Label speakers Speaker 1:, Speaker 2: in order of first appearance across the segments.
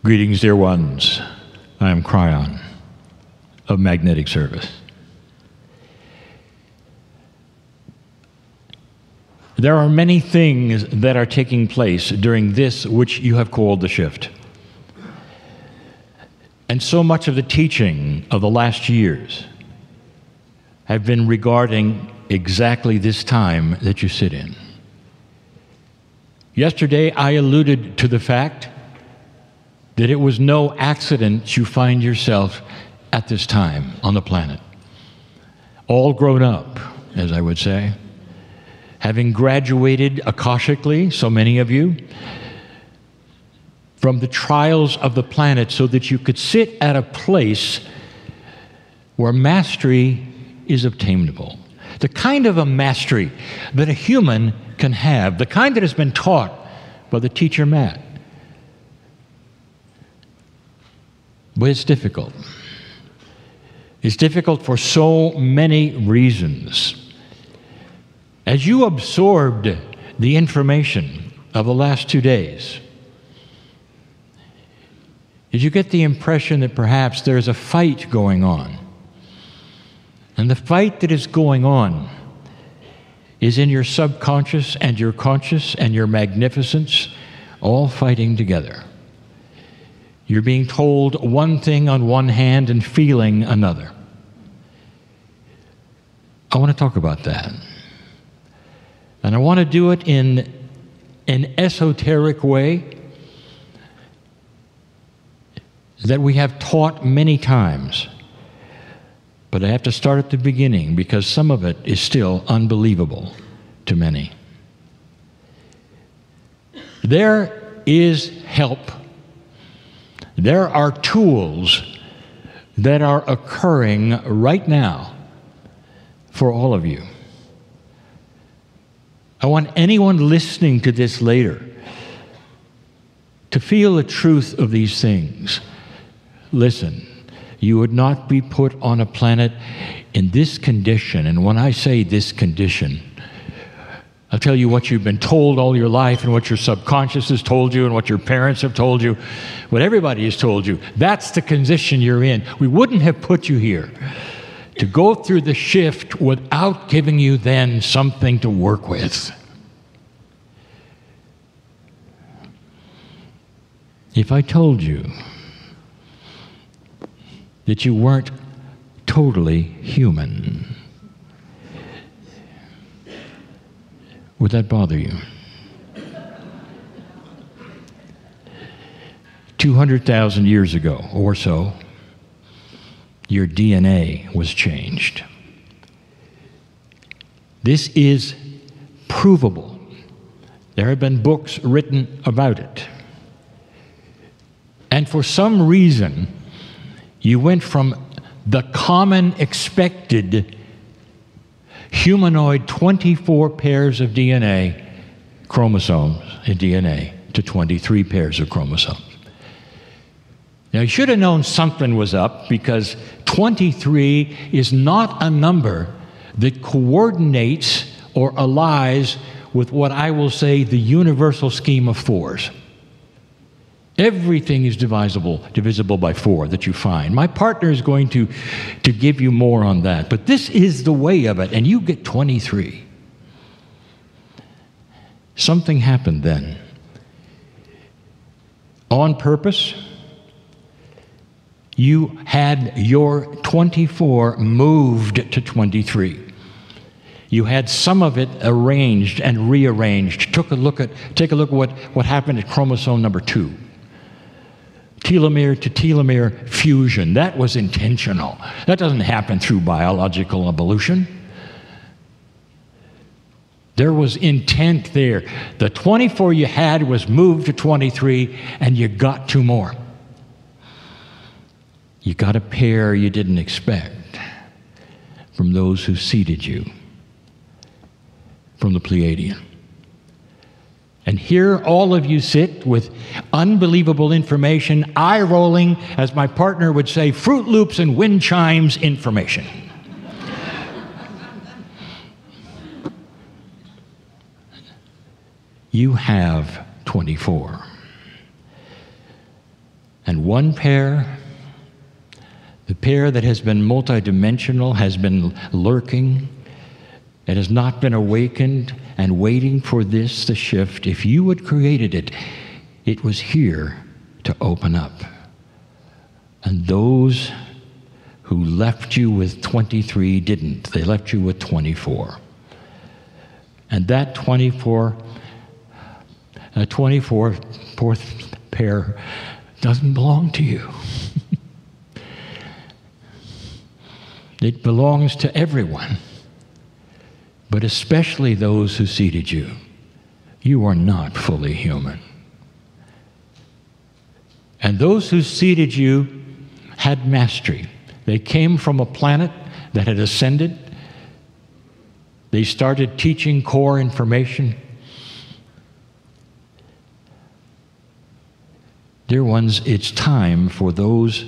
Speaker 1: Greetings, dear ones. I am Cryon of Magnetic Service. There are many things that are taking place during this which you have called the shift. And so much of the teaching of the last years have been regarding exactly this time that you sit in. Yesterday, I alluded to the fact that it was no accident you find yourself at this time on the planet. All grown up, as I would say, having graduated akashically, so many of you, from the trials of the planet so that you could sit at a place where mastery is obtainable. The kind of a mastery that a human can have, the kind that has been taught by the teacher Matt. But it's difficult. It's difficult for so many reasons. As you absorbed the information of the last 2 days, did you get the impression that perhaps there's a fight going on? And the fight that is going on is in your subconscious and your conscious and your magnificence all fighting together. You're being told one thing on one hand and feeling another. I want to talk about that. And I want to do it in an esoteric way that we have taught many times. But I have to start at the beginning because some of it is still unbelievable to many. There is help. There are tools that are occurring right now for all of you. I want anyone listening to this later to feel the truth of these things. Listen, you would not be put on a planet in this condition. And when I say this condition, I'll tell you what you've been told all your life and what your subconscious has told you and what your parents have told you, what everybody has told you. That's the condition you're in. We wouldn't have put you here to go through the shift without giving you then something to work with. If I told you that you weren't totally human, would that bother you? 200,000 years ago or so, your DNA was changed. This is provable. There have been books written about it. And for some reason, you went from the common expected humanoid 24 pairs of DNA, chromosomes in DNA, to 23 pairs of chromosomes. Now, you should have known something was up because 23 is not a number that coordinates or allies with what I will say the universal scheme of fours. Everything is divisible by 4 that you find. My partner is going to give you more on that. But this is the way of it, and you get 23. Something happened then. On purpose, you had your 24 moved to 23. You had some of it arranged and rearranged. Take a look at what happened at chromosome number 2. Telomere to telomere fusion. That was intentional. That doesn't happen through biological evolution. There was intent there. The 24 you had was moved to 23, and you got 2 more. You got a pair you didn't expect from those who seeded you, from the Pleiadian. And here all of you sit with unbelievable information, eye-rolling, as my partner would say, Fruit Loops and wind chimes information. You have 24. And one pair, the pair that has been multidimensional, has been lurking, it has not been awakened and waiting for this to shift. If you had created it, it was here to open up. And those who left you with 23 didn't. They left you with 24. And that 24th pair doesn't belong to you. It belongs to everyone, but especially those who seeded you. You are not fully human. And those who seeded you had mastery. They came from a planet that had ascended. They started teaching core information. Dear ones, it's time for those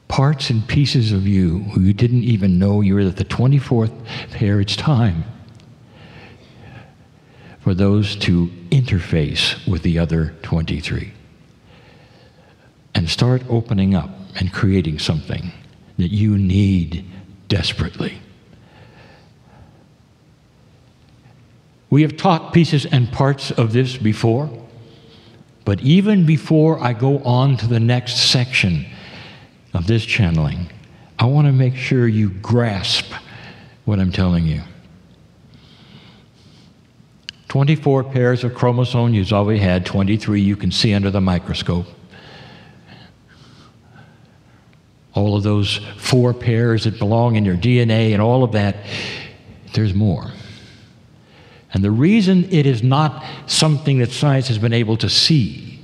Speaker 1: parts and pieces of you who you didn't even know you were at the 24th pair. It's time for those to interface with the other 23 and start opening up and creating something that you need desperately. We have taught pieces and parts of this before, but even before I go on to the next section of this channeling, I want to make sure you grasp what I'm telling you. 24 pairs of chromosomes, you've always had 23 you can see under the microscope. All of those 4 pairs that belong in your DNA and all of that, there's more. And the reason it is not something that science has been able to see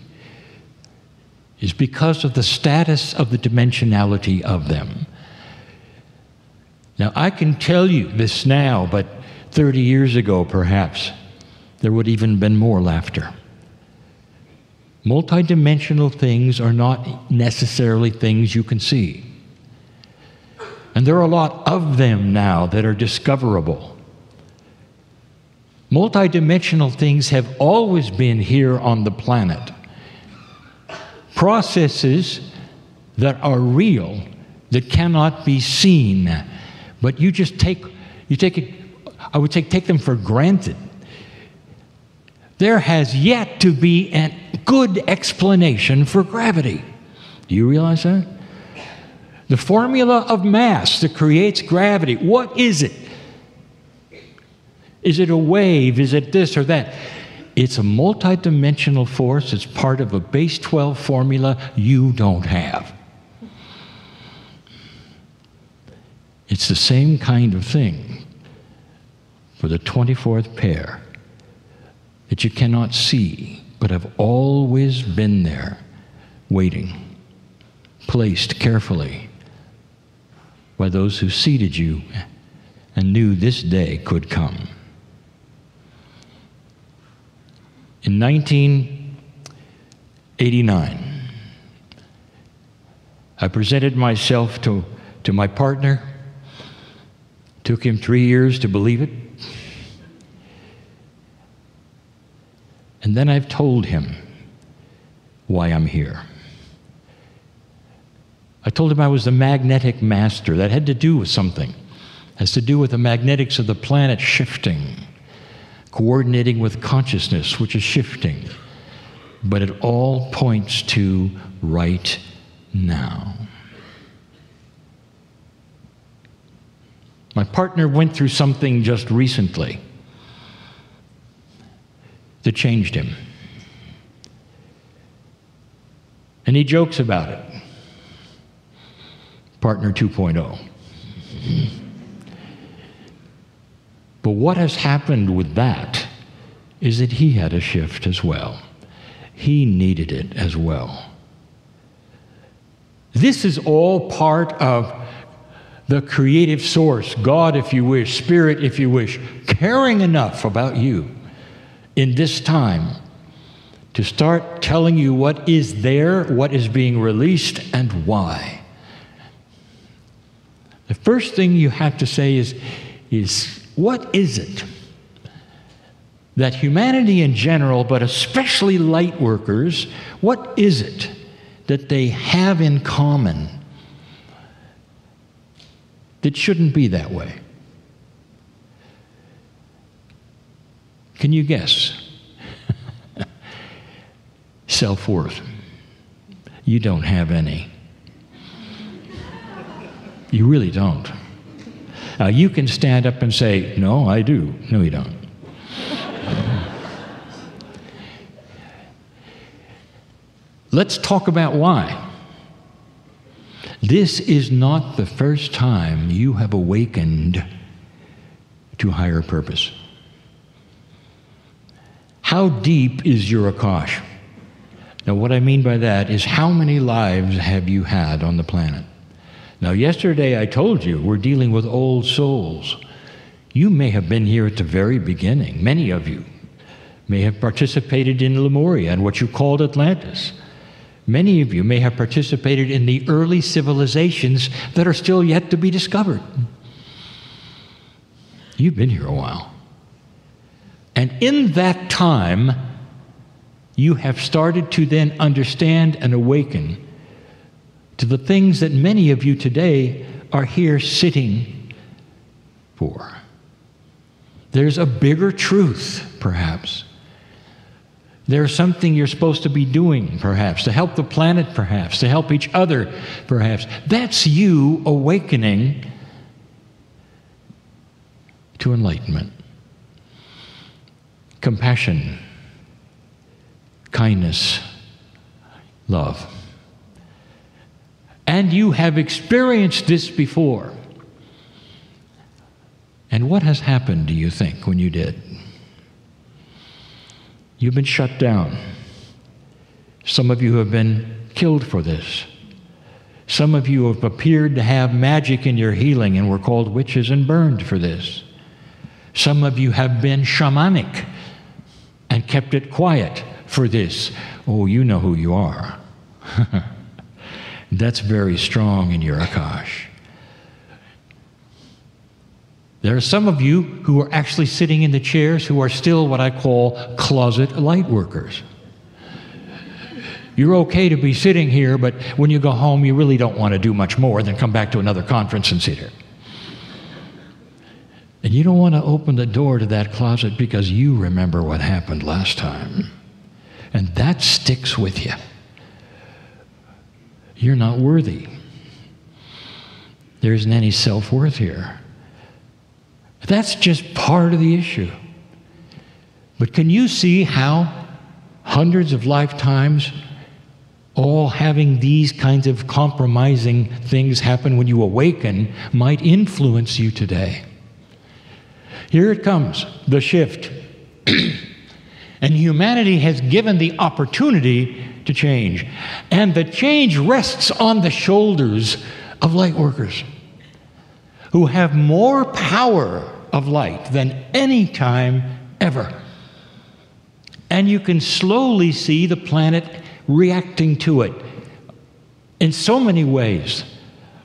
Speaker 1: is because of the status of the dimensionality of them. Now, I can tell you this now, but 30 years ago, perhaps, there would even been more laughter. Multidimensional things are not necessarily things you can see. And there are a lot of them now that are discoverable. Multidimensional things have always been here on the planet. Processes that are real, that cannot be seen, but you just take it, I would say, take them for granted. There has yet to be a good explanation for gravity. Do you realize that? The formula of mass that creates gravity, what is it? Is it a wave? Is it this or that? It's a multidimensional force. It's part of a base 12 formula you don't have. It's the same kind of thing for the 24th pair that you cannot see, but have always been there, waiting, placed carefully by those who seeded you and knew this day could come. In 1989, I presented myself to my partner. Took him 3 years to believe it. And then I've told him why I'm here. I told him I was the magnetic master. That had to do with something. It has to do with the magnetics of the planet shifting, coordinating with consciousness, which is shifting. But it all points to right now. My partner went through something just recently that changed him. And he jokes about it. Partner 2.0. But what has happened with that is that he had a shift as well. He needed it as well. This is all part of the creative source, God, if you wish, Spirit, if you wish, caring enough about you in this time to start telling you what is there, what is being released, and why. The first thing you have to say is what is it that humanity in general, but especially light workers, what is it that they have in common that shouldn't be that way? Can you guess? Self-worth. You don't have any. You really don't. Now, you can stand up and say, no, I do. No, you don't. Let's talk about why. This is not the first time you have awakened to higher purpose. How deep is your Akash? Now, what I mean by that is, how many lives have you had on the planet? Now, yesterday I told you we're dealing with old souls. You may have been here at the very beginning. Many of you may have participated in Lemuria and what you called Atlantis. Many of you may have participated in the early civilizations that are still yet to be discovered. You've been here a while. And in that time, you have started to then understand and awaken to the things that many of you today are here sitting for. There's a bigger truth, perhaps. There's something you're supposed to be doing, perhaps, to help the planet, perhaps, to help each other, perhaps. That's you awakening to enlightenment. Compassion, kindness, love. And you have experienced this before. And what has happened, do you think, when you did? You've been shut down. Some of you have been killed for this. Some of you have appeared to have magic in your healing and were called witches and burned for this. Some of you have been shamanic and kept it quiet for this. Oh, you know who you are. That's very strong in your Akash. There are some of you who are actually sitting in the chairs who are still what I call closet light workers. You're okay to be sitting here, but when you go home, you really don't want to do much more than come back to another conference and sit here. And you don't want to open the door to that closet because you remember what happened last time. And that sticks with you. You're not worthy. There isn't any self-worth here. That's just part of the issue. But can you see how hundreds of lifetimes, all having these kinds of compromising things happen when you awaken, might influence you today? Here it comes, the shift. And humanity has given the opportunity to change. And the change rests on the shoulders of light workers who have more power of light than any time ever. And you can slowly see the planet reacting to it in so many ways.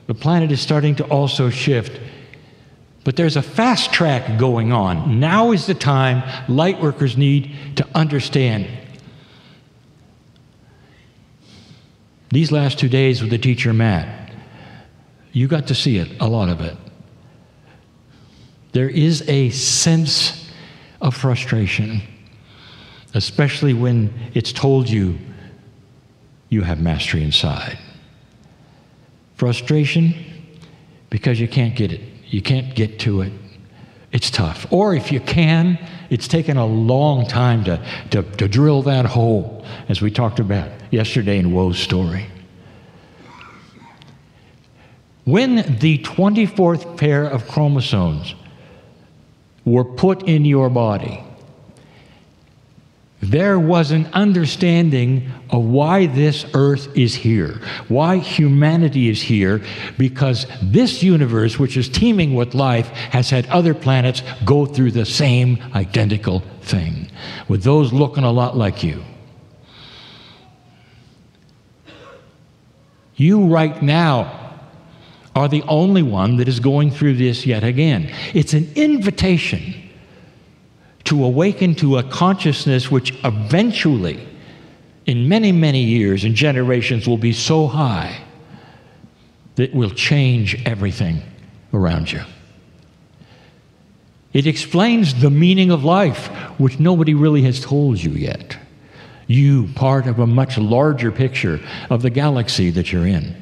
Speaker 1: The planet is starting to also shift. But there's a fast track going on. Now is the time light workers need to understand. These last 2 days with the teacher, Matt, you got to see it, a lot of it. There is a sense of frustration, especially when it's told you you have mastery inside. Frustration because you can't get it. You can't get to it. It's tough. Or if you can, it's taken a long time to drill that hole, as we talked about yesterday in Woe's story. When the 24th pair of chromosomes were put in your body, there was an understanding of why this earth is here, why humanity is here, because this universe, which is teeming with life, has had other planets go through the same identical thing, with those looking a lot like you. You right now are the only one that is going through this yet again. It's an invitation to awaken to a consciousness which eventually, in many, many years and generations, will be so high that will change everything around you. It explains the meaning of life, which nobody really has told you yet. You, part of a much larger picture of the galaxy that you're in,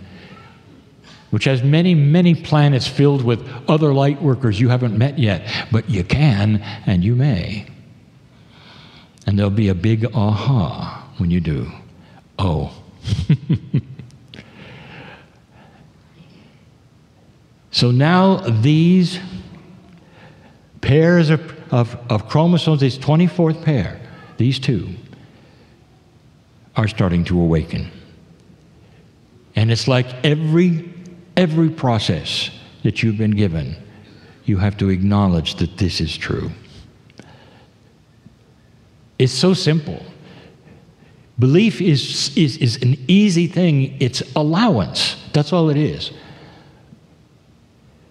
Speaker 1: which has many, many planets filled with other light workers you haven't met yet, but you can and you may. And there'll be a big aha when you do. Oh. So now these pairs of chromosomes, this 24th pair, these two, are starting to awaken. And it's like every process that you've been given, you have to acknowledge that this is true. It's so simple. Belief is an easy thing. It's allowance. That's all it is.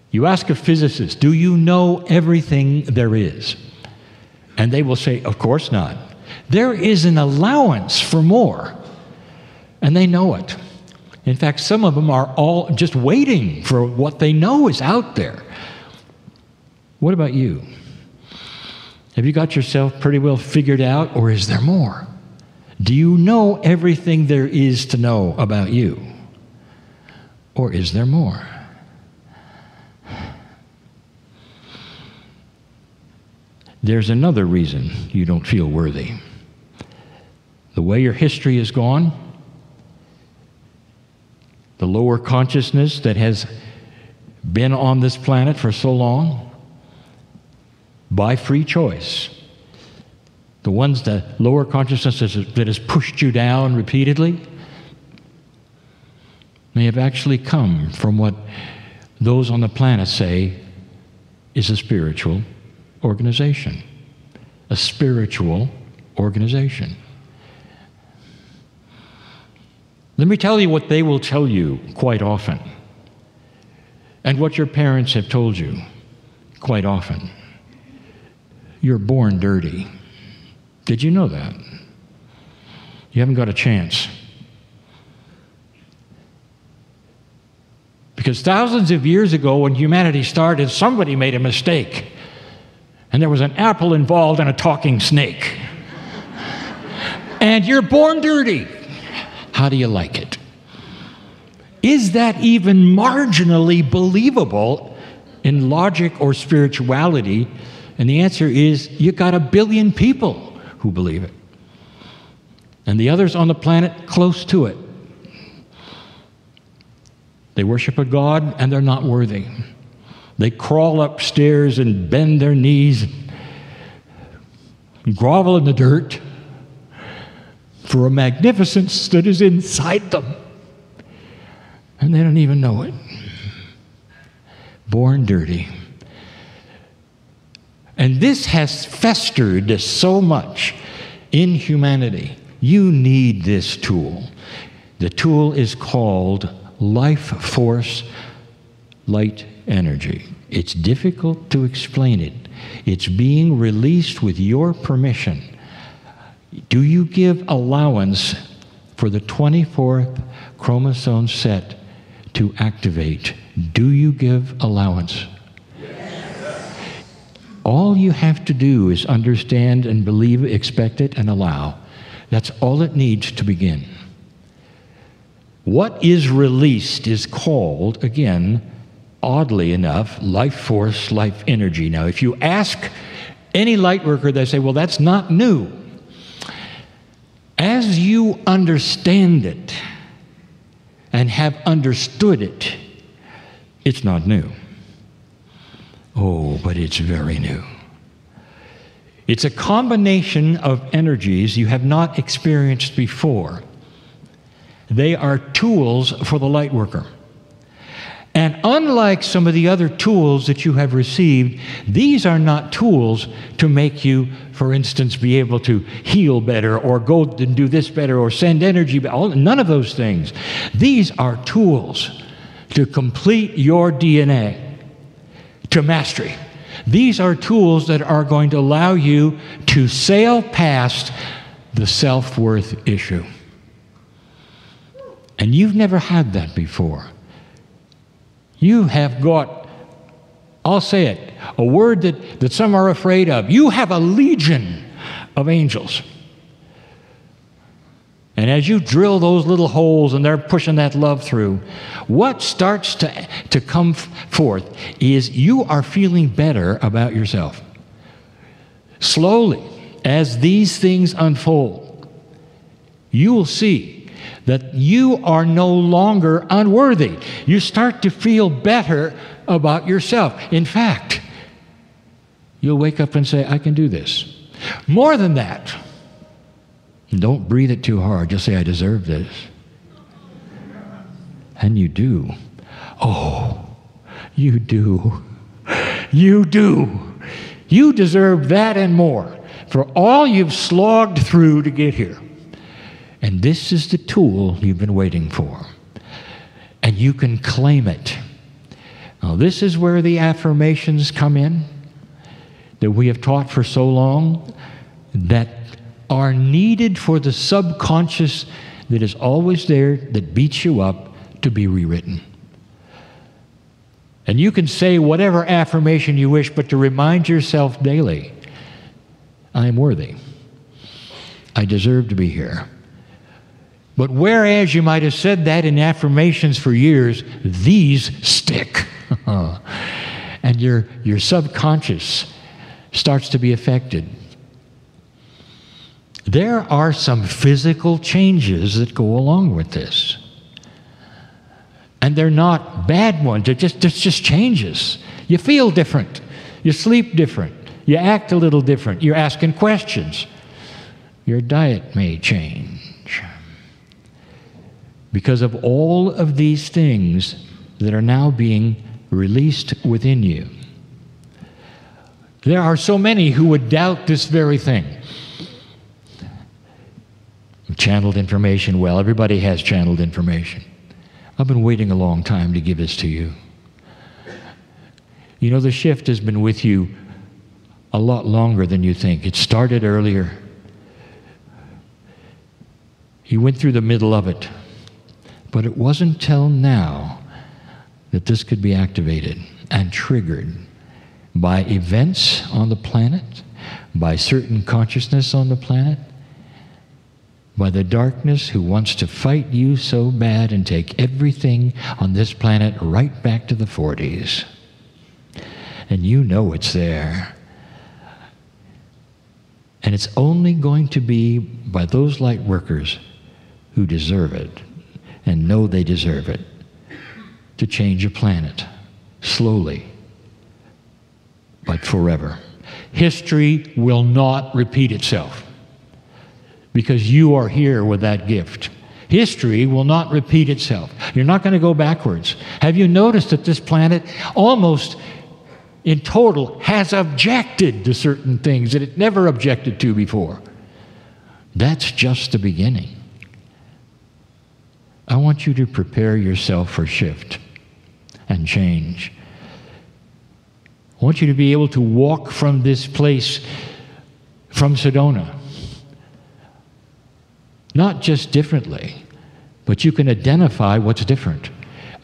Speaker 1: You ask a physicist, do you know everything there is? And they will say, of course not. There is an allowance for more. And they know it. In fact, some of them are all just waiting for what they know is out there. What about you? Have you got yourself pretty well figured out, or is there more? Do you know everything there is to know about you? Or is there more? There's another reason you don't feel worthy. The way your history has gone, the lower consciousness that has been on this planet for so long, by free choice, the ones that lower consciousness that has pushed you down repeatedly, may have actually come from what those on the planet say is a spiritual organization. A spiritual organization. Let me tell you what they will tell you quite often, and what your parents have told you quite often. You're born dirty. Did you know that? You haven't got a chance. Because thousands of years ago, when humanity started, somebody made a mistake. And there was an apple involved and a talking snake. And you're born dirty. How do you like it? Is that even marginally believable in logic or spirituality? And the answer is, you got 1 billion people who believe it. And the others on the planet close to it. They worship a God and they're not worthy. They crawl upstairs and bend their knees and grovel in the dirt for a magnificence that is inside them. And they don't even know it. Born dirty. And this has festered so much in humanity. You need this tool. The tool is called life force light energy. It's difficult to explain it. It's being released with your permission. Do you give allowance for the 24th chromosome set to activate? Do you give allowance? Yes. All you have to do is understand and believe, expect it, and allow. That's all it needs to begin. What is released is called, again, oddly enough, life force, life energy. Now, if you ask any light worker, they say, well, that's not new. As you understand it and have understood it, it's not new. Oh, but it's very new. It's a combination of energies you have not experienced before. They are tools for the light worker. And unlike some of the other tools that you have received, these are not tools to make you, for instance, be able to heal better or go and do this better or send energy better. None of those things. These are tools to complete your DNA to mastery. these are tools that are going to allow you to sail past the self-worth issue. And you've never had that before. You have got, I'll say it, a word that some are afraid of. You have a legion of angels. And as you drill those little holes and they're pushing that love through, what starts to come forth is you are feeling better about yourself. Slowly, as these things unfold, you will see that you are no longer unworthy. You start to feel better about yourself. In fact, you'll wake up and say, I can do this. More than that, don't breathe it too hard. Just say, I deserve this. And you do. Oh, you do. You do. You deserve that and more for all you've slogged through to get here. And this is the tool you've been waiting for. And you can claim it. Now, this is where the affirmations come in that we have taught for so long, that are needed for the subconscious that is always there, that beats you up, to be rewritten. And you can say whatever affirmation you wish, but to remind yourself daily, I am worthy. I deserve to be here. But whereas you might have said that in affirmations for years, these stick. And your subconscious starts to be affected. There are some physical changes that go along with this. And they're not bad ones. It's just changes. You feel different. You sleep different. You act a little different. You're asking questions. Your diet may change. Because of all of these things that are now being released within you. There are so many who would doubt this very thing. Channeled information. Well, everybody has channeled information. I've been waiting a long time to give this to you. You know, the shift has been with you a lot longer than you think. It started earlier. You went through the middle of it. But it wasn't till now that this could be activated and triggered by events on the planet, by certain consciousness on the planet, by the darkness who wants to fight you so bad and take everything on this planet right back to the 40s. And you know it's there. And it's only going to be by those light workers who deserve it and know they deserve it to change a planet slowly but forever. History will not repeat itself. Because you are here with that gift. History will not repeat itself. You're not going to go backwards. Have you noticed that this planet almost in total has objected to certain things that it never objected to before? That's just the beginning. I want you to prepare yourself for shift and change. I want you to be able to walk from this place, from Sedona. Not just differently, but you can identify what's different.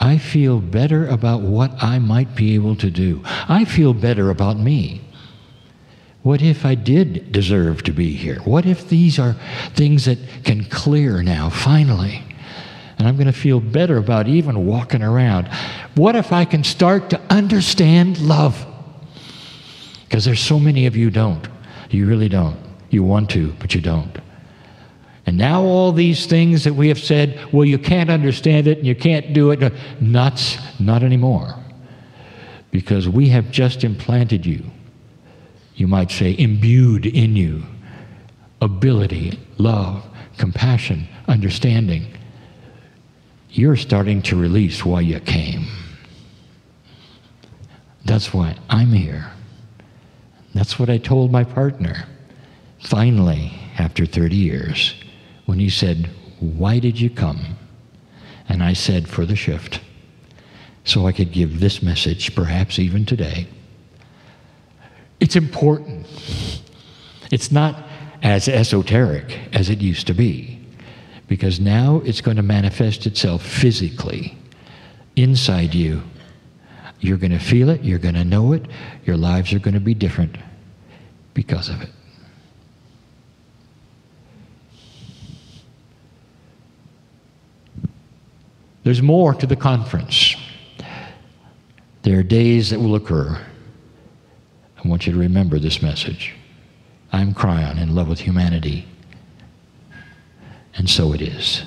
Speaker 1: I feel better about what I might be able to do. I feel better about me. What if I did deserve to be here? What if these are things that can clear now, finally? And I'm going to feel better about even walking around. What if I can start to understand love? Because there's so many of you don't. You really don't. You want to, but you don't. And now all these things that we have said, well, you can't understand it and you can't do it. Not anymore. Because we have just implanted you. You might say imbued in you. Ability, love, compassion, understanding. You're starting to release why you came. That's why I'm here. That's what I told my partner. Finally, after 30 years. When he said, why did you come? And I said, for the shift. So I could give this message, perhaps even today. It's important. It's not as esoteric as it used to be, because now it's going to manifest itself physically inside you. You're going to feel it, you're going to know it, your lives are going to be different because of it. There's more to the conference. There are days that will occur. I want you to remember this message. I'm Cryon, in love with humanity. And so it is.